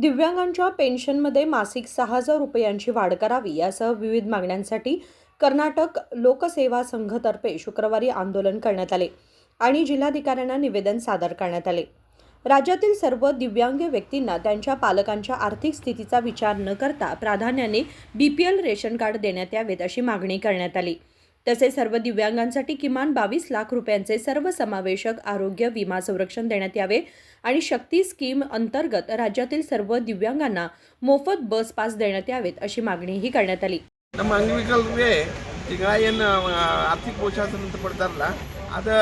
दिव्यांगांच्या पेन्शनमध्ये मासिक 6,000 रुपयांची वाढ करावी यासह विविध मागण्यांसाठी कर्नाटक लोकसेवा संघतर्फे शुक्रवारी आंदोलन करण्यात आले आणि जिल्हाधिकाऱ्यांना निवेदन सादर करण्यात आले। राज्यातील सर्व दिव्यांग व्यक्तींना त्यांच्या पालकांच्या आर्थिक स्थितीचा विचार न करता प्राधान्याने बीपीएल रेशन कार्ड देण्यात यावेत अशी मागणी करण्यात आली। तसेच सर्व दिव्यांगांसाठी किमान 22 लाख रुपयांचे सर्वसमावेशक आरोग्य विमा संरक्षण देण्यात यावे आणि शक्ती स्कीम अंतर्गत राज्यातील सर्व दिव्यांगांना मोफत बस पास देण्यात यावेत अशी मागणीही करण्यात आली। ನಮ್ಮ ಅಂಗವಿಕಲರಿಗೆ ಈಗ ಏನು ಆರ್ಥಿಕ ಮಾಶಾಸನ ಅಂತ ಪಡ್ತಾರಲ್ಲ ಅದು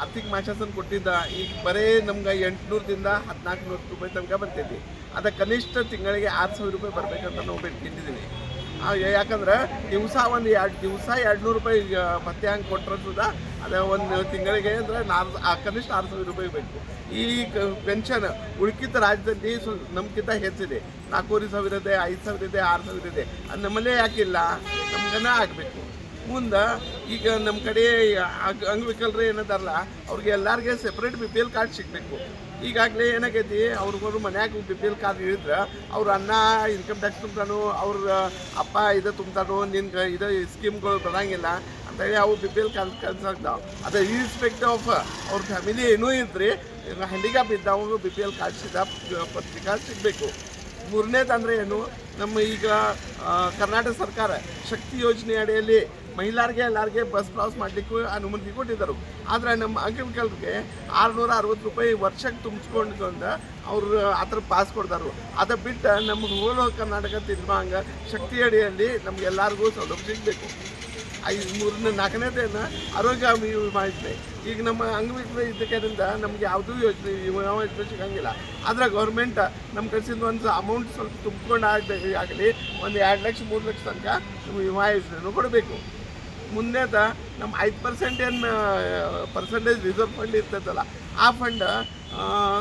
ಆರ್ಥಿಕ ಮಾಶಾಸನ ಕೊಟ್ಟಿದ್ದ ಈಗ ಬರೀ ನಮ್ಗೆ 800 ದಿಂದ 1400 ರೂಪಾಯಿ ತನಕ ಬರ್ತೈತಿ। ಅದು ಕನಿಷ್ಠ ತಿಂಗಳಿಗೆ 6,000 ರೂಪಾಯಿ ಬರಬೇಕಂತ ನಾವು ಬೇಡ್ಕೊಂಡಿದ್ದೀವಿ। ಯಾಕಂದ್ರೆ ದಿವಸ ಒಂದು 2 ದಿವಸ 200 ರೂಪಾಯಿ ಭತ್ಯೆ ಹಂಗೆ ಕೊಟ್ಟರೆ ಸುದಾ ಅದು ಒಂದು ತಿಂಗಳಿಗೆ ಅಂದರೆ ಕನಿಷ್ಠ 6,000 ರೂಪಾಯಿ ಬೇಕು। ಈ ಪೆನ್ಷನ್ ಉಳ್ಕಿದ ರಾಜ್ಯದಲ್ಲಿ ನಮ್ಗಿಂತ ಹೆಚ್ಚಿದೆ, 4,500 ಇದೆ, 5,000 ಇದೆ, 6,000 ಇದೆ। ಅದು ನಮ್ಮಲ್ಲೇ ಯಾಕಿಲ್ಲ, ನಮ್ಗನ ಆಗಬೇಕು ಮುಂದೆ। ಈಗ ನಮ್ಮ ಕಡೆ ಅಂಗವಿಕಲರು ಏನದಾರಲ್ಲ ಅವ್ರಿಗೆ ಎಲ್ಲರಿಗೆ ಸೆಪ್ರೇಟ್ BPL ಕಾರ್ಡ್ ಸಿಗಬೇಕು। ಈಗಾಗಲೇ ಏನಾಗೈತಿ, ಅವ್ರಿಗೂ ಮನ್ಯಾಗ BPL ಕಾರ್ಡ್ ಇಳಿದ್ರೆ ಅವ್ರ ಅಣ್ಣ ಇನ್ಕಮ್ ಟ್ಯಾಕ್ಸ್ ತುಂಬ್ತಾನು, ಅವ್ರ ಅಪ್ಪ ಇದು ತುಂಬ್ತಾನು, ನಿನ್ಗೆ ಇದು ಸ್ಕೀಮ್ಗಳು ಬರೋಂಗಿಲ್ಲ ಅಂತೇಳಿ ಅವು BPL ಕಾರ್ಡ್ ಕನ್ಸಾಗ್ತಾವೆ। ಅದು ಇರ್ರೆಸ್ಪೆಕ್ಟ್ ಆಫ್ ಅವ್ರ ಫ್ಯಾಮಿಲಿ ಏನೂ ಇದ್ರಿ ಹ್ಯಾಂಡಿಕ್ಯಾಪ್ ಇದ್ದವ್ರು BPL ಕಾರ್ಡ್ ಪತ್ರಿಕಾ ಸಿಗಬೇಕು। ಮೂರನೇದಂದರೆ ಏನು, ನಮ್ಮ ಈಗ ಕರ್ನಾಟಕ ಸರ್ಕಾರ ಶಕ್ತಿ ಯೋಜನೆ ಅಡಿಯಲ್ಲಿ ಮಹಿಳೆಯರಿಗೆ ಎಲ್ಲರಿಗೆ ಬಸ್ ಪಾಸ್ ಮಾಡಲಿಕ್ಕೂ ಅನುಮತಿ ಕೊಟ್ಟಿದ್ದರು। ಆದರೆ ನಮ್ಮ ಅಂಗವಿಕಲರಿಗೆ 660 ರೂಪಾಯಿ ವರ್ಷಕ್ಕೆ ತುಂಬಿಸ್ಕೊಂಡು ಅವರು ಆ ಥರ ಪಾಸ್ ಕೊಡ್ತಾರೆ। ಅದು ಬಿಟ್ಟು ನಮ್ಗೆ ಹೋಲೋ ಕರ್ನಾಟಕ ದಿವ್ಯಾಂಗ ಶಕ್ತಿ ಅಡಿಯಲ್ಲಿ ನಮ್ಗೆ ಎಲ್ಲರಿಗೂ ಸೌಲಭ್ಯ ಸಿಗಬೇಕು। 4ನೇದೇನು ಆರೋಗ್ಯ ವಿಮಾ ಯೋಜನೆ। ಈಗ ನಮ್ಮ ಅಂಗವಿಕಲ ಇದ್ದಕ್ಕಿಂತ ನಮ್ಗೆ ಯಾವುದೂ ವಿಮಾ ಯೋಜನೆ ಸಿಗಂಗಿಲ್ಲ। ಆದರೆ ಗೌರ್ಮೆಂಟ್ ನಮ್ಮ ಕಳಿಸಿದ ಒಂದು ಅಮೌಂಟ್ ಸ್ವಲ್ಪ ತುಂಬಿಕೊಂಡು ಆಗಲಿ ಒಂದು 2 ಲಕ್ಷ 3 ಲಕ್ಷ ತನಕ ನಮ್ಮ ವಿಮಾ ಯೋಜನೆನೂ ಕೊಡಬೇಕು। ಮುಂದೇದ ನಮ್ಮ 5% ಏನು ಪರ್ಸೆಂಟೇಜ್ ರಿಸರ್ವ್ ಫಂಡ್ ಇರ್ತೈತಲ್ಲ, ಆ ಫಂಡ್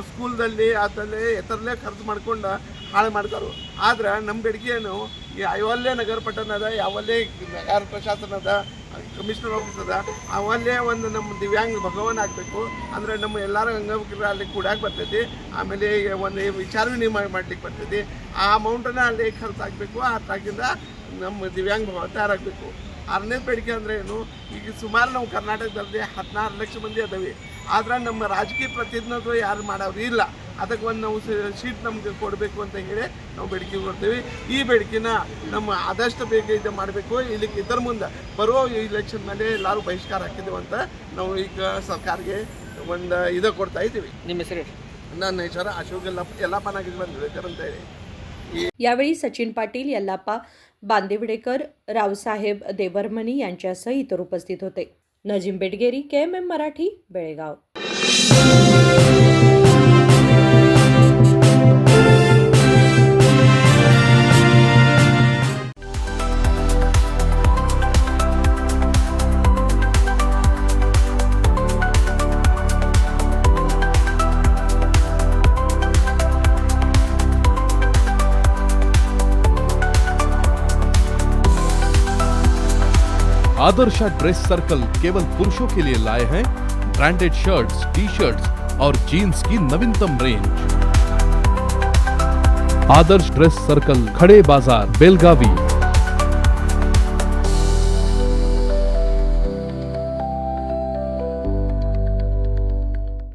ಸ್ಕೂಲ್ದಲ್ಲಿ ಅದಲ್ಲೇ ಎತ್ತರಲ್ಲೇ ಖರ್ಚು ಮಾಡ್ಕೊಂಡು ಹಾಳು ಮಾಡ್ತಾರೆ। ಆದ್ರೆ ನಮ್ಮ ಬೇಡಿಕೆ ಏನು, ಯಾವಲ್ಲೇ ನಗರ ಪಟ್ಟಣ ಅದ, ಯಾವಲ್ಲೇ ನಗರ ಪ್ರಶಾಸನ ಅದ, ಕಮಿಷನರ್ ಆಫೀಸ್ ಅದ, ಅವಲ್ಲೇ ಒಂದು ನಮ್ಮ ದಿವ್ಯಾಂಗ ಭಗವಾನ್ ಆಗಬೇಕು। ಅಂದರೆ ನಮ್ಮ ಎಲ್ಲರ ಅಂಗವಿಕಲರು ಅಲ್ಲಿ ಕೂಡಕ್ಕೆ ಬರ್ತೈತಿ, ಆಮೇಲೆ ಒಂದು ವಿಚಾರ ವಿನಿಮಯ ಮಾಡ್ಲಿಕ್ಕೆ ಬರ್ತೈತಿ। ಆ ಅಮೌಂಟನ್ನು ಅಲ್ಲಿ ಖರ್ಚಾಗಬೇಕು, ಅದಾಗಿಂದ ನಮ್ಮ ದಿವ್ಯಾಂಗ ಭಗವಾನ್ ತಯಾರಾಗಬೇಕು। 6ನೇ ಬೇಡಿಕೆ ಅಂದರೆ ಏನು, ಈಗ ಸುಮಾರು ನಾವು ಕರ್ನಾಟಕದಲ್ಲಿ 16 ಲಕ್ಷ ಮಂದಿ ಅದಾವೆ, ಆದ್ರೆ ನಮ್ಮ ರಾಜಕೀಯ ಪ್ರತಿನಿಧಿತ್ವ ಯಾರು ಮಾಡೋರು ಇಲ್ಲ। ಅದಕ್ಕೆ ಒಂದು ನಾವು ಶೀಟ್ ನಮ್ಗೆ ಕೊಡಬೇಕು ಅಂತ ಹೇಳಿ ನಾವು ಬೇಡಿಕೆ ಕೊಡ್ತೀವಿ। ಈ ಬೇಡಿಕೆನ ನಮ್ಮ ಆದಷ್ಟು ಬೇಗ ಇದು ಮಾಡಬೇಕು। ಇಲ್ಲಿಗೆ ಇದರ ಮುಂದೆ ಬರೋ ಇಲೆಕ್ಷನ್ ಮೇಲೆ ಎಲ್ಲರೂ ಬಹಿಷ್ಕಾರ ಹಾಕಿದ್ದೀವಿ ಅಂತ ನಾವು ಈಗ ಸರ್ಕಾರಕ್ಕೆ ಒಂದು ಇದು ಕೊಡ್ತಾ ಇದ್ದೀವಿ। ನಿಮ್ಮ ಹೆಸರು? ನನ್ನ ಹೆಸರು ಅಶೋಕ್ ಯಲ್ಲಪ್ಪ ನಾಗೇಂದ್ರ ಅಂತ ಹೇಳಿ। यावेळी सचिन पाटील, यल्लाप्पा बांदिवडेकर, रावसाहेब देवरमनी यांच्यासह इतर उपस्थित होते। Najeem Betageri, KMM Marathi, Belgaum. Adarsha dress circle केवल पुरुषों के लिए लाए हैं ब्रांडेड शर्ट्स, टी-शर्ट्स और जीन्स की नवीनतम रेंज। आदर्श ड्रेस सर्कल, खड़े बाजार, बेलगावी।